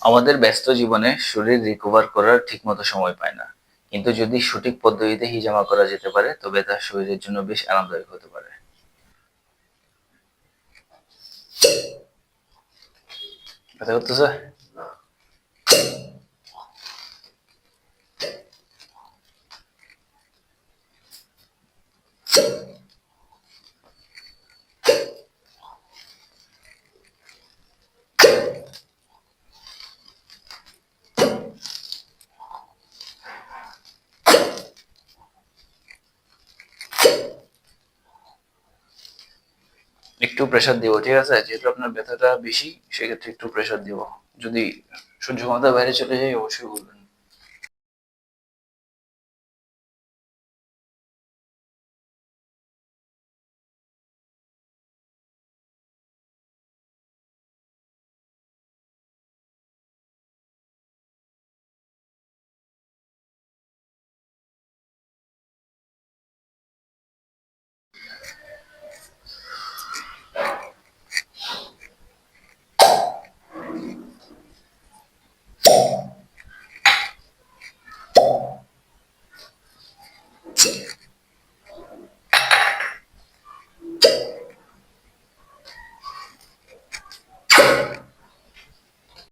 আমাদের ব্যস্ত জীবনে শরীর রিকভার করার ঠিকমতো সময় পায় না, কিন্তু যদি সঠিক পদ্ধতিতে হিজামা করা যেতে পারে তবে তা শরীরের জন্য বেশ আরামদায়ক হতে পারে। কথা করতেছে? একটু প্রেসার দিব, ঠিক আছে? যেহেতু আপনার ব্যথাটা বেশি, সেক্ষেত্রে একটু প্রেসার দিব। যদি সহ্য ক্ষমতার বাইরে চলে যায় অবশ্যই বলবেন।